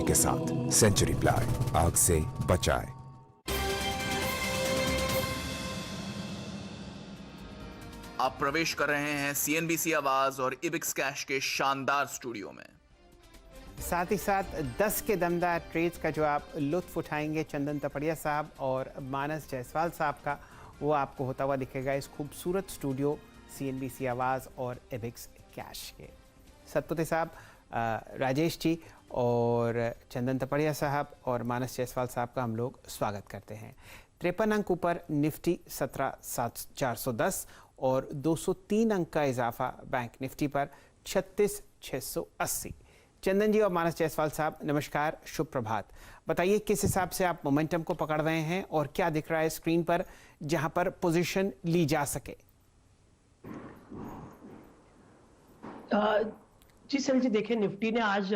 Technology के साथ century ply, आग से बचाए। आप प्रवेश कर रहे हैं सीएनबीसी आवाज और इबिक्स कैश के शानदार स्टूडियो में। साथ ही साथ 10 के दमदार ट्रेड्स का जो आप लुत्फ उठाएंगे चंदन तपड़िया साहब और मानस जायसवाल साहब का, वो आपको होता हुआ दिखेगा इस खूबसूरत स्टूडियो सीएनबीसी आवाज़ और इबिक्स कैश के। सतपुते साहब, राजेश जी और चंदन तपड़िया साहब और मानस जायसवाल साहब का हम लोग स्वागत करते हैं। 53 अंक ऊपर निफ्टी 17,410 और 203 अंक का इजाफा बैंक निफ्टी पर 36,680। चंदन जी और मानस जायसवाल साहब, नमस्कार, शुभ प्रभात। बताइए किस हिसाब से आप मोमेंटम को पकड़ रहे हैं और क्या दिख रहा है स्क्रीन पर जहां पर पोजीशन ली जा सके। जी सर जी, देखिए निफ्टी ने आज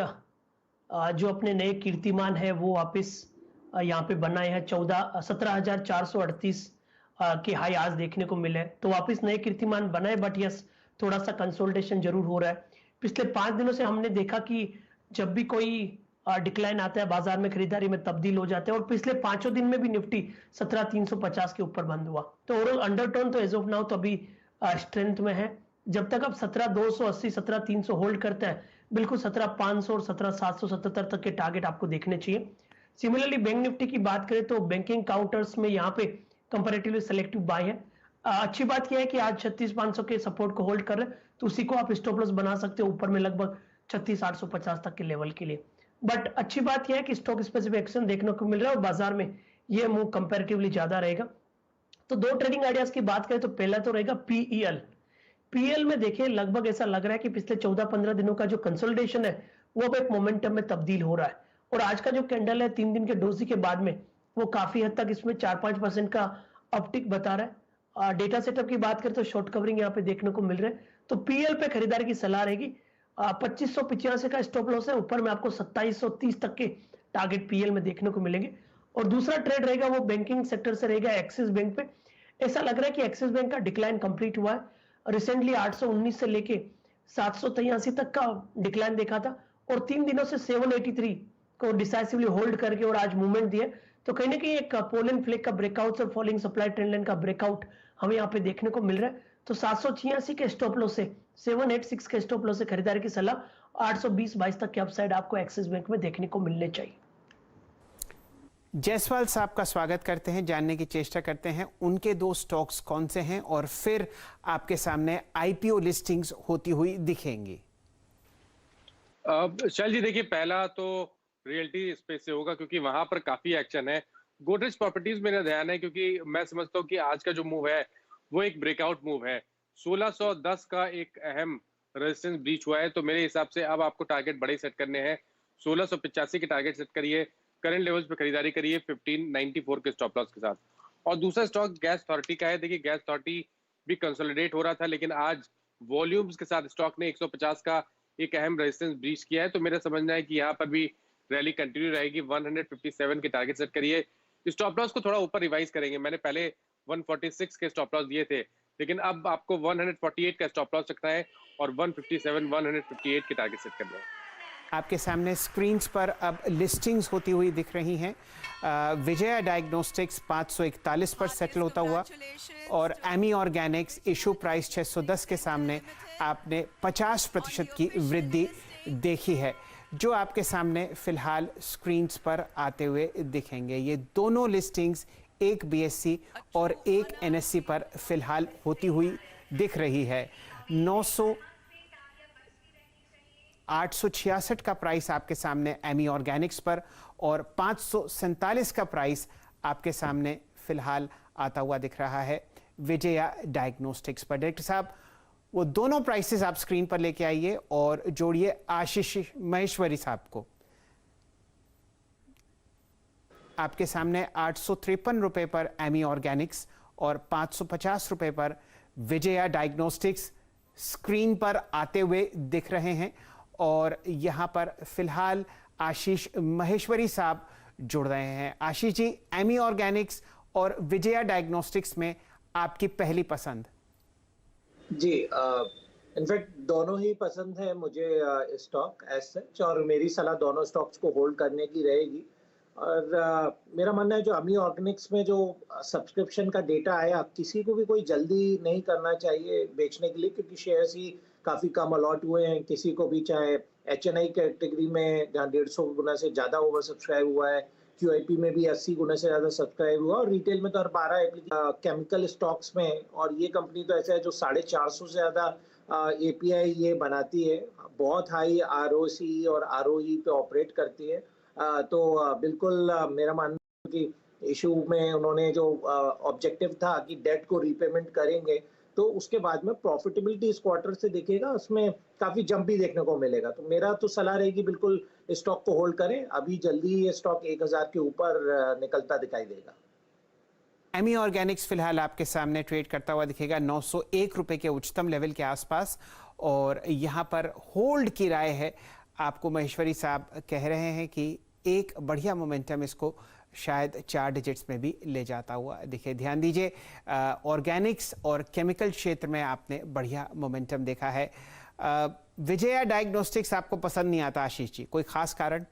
जो अपने नए कीर्तिमान है वो वापस यहाँ पे बनाए हैं। 17,438 के हाई आज देखने को मिले, तो वापस नए कीर्तिमान बनाए। बट यस, थोड़ा सा कंसोलिडेशन जरूर हो रहा है। पिछले 5 दिनों से हमने देखा कि जब भी कोई डिक्लाइन आता है बाजार में खरीदारी में तब्दील हो जाते हैं, और पिछले 5 दिन में भी निफ्टी 17,350 के ऊपर बंद हुआ। तो ओवरऑल अंडरटोन तो एज ऑफ नाउ तो अभी स्ट्रेंथ में है। जब तक अब 17,280 17,300 होल्ड करता है, बिल्कुल 17,500 और 17,777 तक के टारगेट आपको देखने चाहिए। सिमिलरली बैंक निफ्टी की बात करें तो बैंकिंग काउंटर्स में यहाँ पे कंपैरेटिवली सेलेक्टिव बाय है। अच्छी बात यह है कि आज 36,500 के सपोर्ट को होल्ड कर रहे हैं, तो उसी को आप स्टॉप लॉस बना सकते हो ऊपर में लगभग 36,850 तक के लेवल के लिए। बट अच्छी बात यह है कि स्टॉक स्पेसिफिक एक्शन देखने को मिल रहा है और बाजार में यह मूव कंपैरेटिवली ज्यादा रहेगा। तो 2 ट्रेडिंग आइडियाज की बात करें तो पहला तो रहेगा पीएल में देखिए लगभग ऐसा लग रहा है कि पिछले 14-15 दिनों का जो कंसोलिडेशन है वो अब एक मोमेंटम में तब्दील हो रहा है। और आज का जो कैंडल है 3 दिन के डोजी के बाद में, वो काफी हद तक इसमें 4-5% का अपटिक बता रहा है। डेटा सेटअप की बात करें तो शॉर्ट कवरिंग यहाँ पे देखने को मिल रहे हैं। तो पीएल पे खरीदारी की सलाह रहेगी। 2585 का स्टॉप लॉस है, ऊपर में आपको 2730 तक के टारगेट पीएल में देखने को मिलेंगे। और दूसरा ट्रेड रहेगा वो बैंकिंग सेक्टर से रहेगा एक्सिस बैंक पे। ऐसा लग रहा है कि एक्सिस बैंक का डिक्लाइन कंप्लीट हुआ है। रिसेंटली 819 से लेके 783 तक का डिक्लाइन देखा था, और 3 दिनों से 783 को डिसाइसिवली होल्ड करके और आज मूवमेंट दिया। तो कहीं ना कहीं एक पोलन फ्लैग का ब्रेकआउट और फॉलिंग सप्लाई ट्रेंड लाइन का ब्रेकआउट हमें यहाँ पे देखने को मिल रहा है। तो 786 के स्टॉप लॉस से 786 के स्टॉप लॉस से खरीदारी की सलाह। 820-22 तक के अपसाइड आपको एक्सिस बैंक में देखने को मिलने चाहिए। जायसवाल साहब का स्वागत करते हैं, जानने की चेष्टा करते हैं उनके 2 स्टॉक्स कौन से हैं और फिर आपके सामने आईपीओ लिस्टिंग्स होती हुई दिखेंगी। शैल जी, देखिए पहला तो रियल्टी स्पेस से होगा क्योंकि वहां पर काफी एक्शन है। गोदरेज प्रॉपर्टीज मेरा ध्यान है क्योंकि मैं समझता हूँ कि आज का जो मूव है वो एक ब्रेकआउट मूव है। 1610 का एक अहम रेजिस्टेंस ब्रीच हुआ है, तो मेरे हिसाब से अब आपको टारगेट बड़े सेट करने हैं। 1685 के टारगेट सेट करिए, करंट लेवल्स पे खरीदारी करिए 1594 के स्टॉप लॉस के साथ। और दूसरा स्टॉक गैस अथॉरिटी का है। देखिए गैस अथॉरिटी भी कंसोलिडेट हो रहा था, लेकिन आज वॉल्यूम्स के साथ स्टॉक ने 150 का एक अहम रेजिस्टेंस ब्रीच किया है। तो मेरा समझना है कि यहाँ पर भी रैली कंटिन्यू रहेगी। 157 के टारगेट सेट करिए। स्टॉप लॉस को थोड़ा ऊपर रिवाइज करेंगे। मैंने पहले 146 के स्टॉप लॉस दिए थे, लेकिन अब आपको 148 का स्टॉप लॉस रखना है और 158 के टारगेट सेट करना है। आपके सामने स्क्रीन्स पर अब लिस्टिंग्स होती हुई दिख रही हैं। विजया डायग्नोस्टिक्स 541 पर सेटल होता हुआ, और एमी ऑर्गेनिक्स इशू प्राइस 610 के सामने आपने 50% की वृद्धि देखी है, जो आपके सामने फिलहाल स्क्रीन्स पर आते हुए दिखेंगे। ये दोनों लिस्टिंग्स एक बीएससी और एक एनएससी पर फिलहाल होती हुई दिख रही है। 866 का प्राइस आपके सामने एमी ऑर्गेनिक्स पर और 547 का प्राइस आपके सामने फिलहाल आता हुआ दिख रहा है विजया डायग्नोस्टिक्स पर। डायरेक्टर साहब, वो दोनों प्राइसेस आप स्क्रीन पर लेके आइए और जोड़िए आशीष महेश्वरी साहब को। आपके सामने 853 रुपए पर एमी ऑर्गेनिक्स और 550 रुपए पर विजया डायग्नोस्टिक्स स्क्रीन पर आते हुए दिख रहे हैं, और यहां पर फिलहाल आशीष महेश्वरी साहब जुड़ रहे हैं। आशीष जी, एमी ऑर्गेनिक्स और विजया डायग्नोस्टिक्स में आपकी पहली पसंद? जी, इनफैक्ट दोनों ही पसंद है मुझे स्टॉक एज सच, और मेरी सलाह दोनों स्टॉक्स को होल्ड करने की रहेगी। और मेरा मानना है जो अमी ऑर्गेनिक्स में जो सब्सक्रिप्शन का डेटा आया, किसी को भी कोई जल्दी नहीं करना चाहिए बेचने के लिए, क्योंकि शेयर्स ही काफ़ी कम अलॉट हुए हैं। किसी को भी, चाहे HNI कैटेगरी में जहाँ 150 गुना से ज़्यादा ओवर सब्सक्राइब हुआ है, QIP में भी 80 गुना से ज़्यादा सब्सक्राइब हुआ, और रिटेल में तो 12 केमिकल स्टॉक्स में, और ये कंपनी तो ऐसा है जो 450 से ज़्यादा API ये बनाती है, बहुत हाई ROC और ROE पे ऑपरेट करती है। तो बिल्कुल मेरा मानना है कि इशू में उन्होंने जो ऑब्जेक्टिव था कि डेट को रीपेमेंट करेंगे, तो उसके बाद में प्रॉफिटेबिलिटी इस क्वार्टर से दिखेगा, उसमें काफ़ी जंप भी देखने को मिलेगा। तो मेरा तो सलाह रहेगी बिल्कुल स्टॉक को होल्ड करें, अभी जल्दी ये स्टॉक 1000 के ऊपर निकलता दिखाई देगा। एमी ऑर्गेनिक्स फिलहाल आपके सामने ट्रेड करता हुआ दिखेगा 901 रुपए के उच्चतम लेवल के आसपास, और यहाँ पर होल्ड की राय है। आपको महेश्वरी साहब कह रहे हैं कि एक बढ़िया मोमेंटम इसको शायद 4 डिजिट्स में भी ले जाता हुआ दिखे। ध्यान दीजिए, ऑर्गेनिक्स और केमिकल क्षेत्र में आपने बढ़िया मोमेंटम देखा है। विजया डायग्नोस्टिक्स आपको पसंद नहीं आता आशीष जी, कोई खास कारण?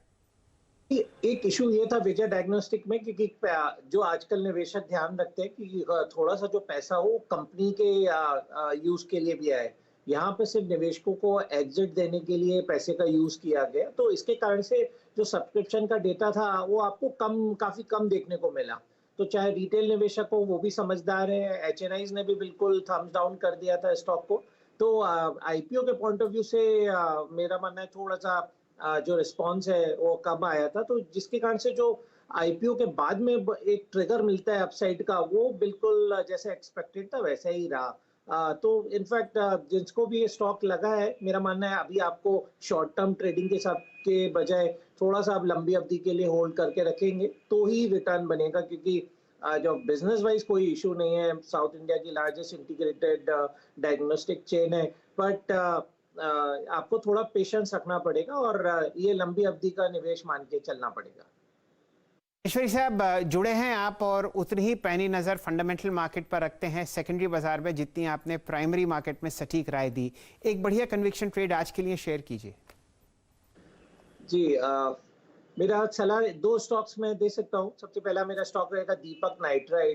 एक इशू ये था विजय डायग्नोस्टिक में, क्योंकि जो आजकल निवेशक ध्यान रखते हैं कि थोड़ा सा जो पैसा हो कंपनी के यूज के लिए भी आए, यहाँ पे सिर्फ निवेशकों को एग्जिट देने के लिए पैसे का यूज किया गया। तो इसके कारण से जो सब्सक्रिप्शन का डेटा था वो आपको काफी कम देखने को मिला। तो चाहे रिटेल निवेशक हो, वो भी समझदार है, HNIs ने भी बिल्कुल थम्स डाउन कर दिया था स्टॉक को। तो IPO के पॉइंट ऑफ व्यू से मेरा मानना है थोड़ा सा जो रिस्पॉन्स है वो कम आया था, तो जिसके कारण से जो IPO के बाद में एक ट्रिगर मिलता है अपसाइड का, वो बिल्कुल जैसे एक्सपेक्टेड था वैसा ही रहा। तो इनफैक्ट जिसको भी ये स्टॉक लगा है, मेरा मानना है अभी आपको शॉर्ट टर्म ट्रेडिंग के साथ के बजाय थोड़ा सा आप लंबी अवधि के लिए होल्ड करके रखेंगे तो ही रिटर्न बनेगा, क्योंकि जो बिजनेस वाइज कोई इशू नहीं है। साउथ इंडिया की लार्जेस्ट इंटीग्रेटेड डायग्नोस्टिक चेन है, बट आपको थोड़ा पेशेंस रखना पड़ेगा और ये लंबी अवधि का निवेश मान के चलना पड़ेगा। ईश्वरी साहब जुड़े हैं आप, और उतनी ही पैनी नज़र फंडामेंटल मार्केट पर रखते हैं सेकेंडरी बाजार में जितनी आपने प्राइमरी मार्केट में सटीक राय दी। एक बढ़िया कन्विक्शन ट्रेड आज के लिए शेयर कीजिए। जी, मेरा सलाह 2 स्टॉक्स में दे सकता हूँ। सबसे पहला मेरा स्टॉक रहेगा दीपक नाइट्राइट।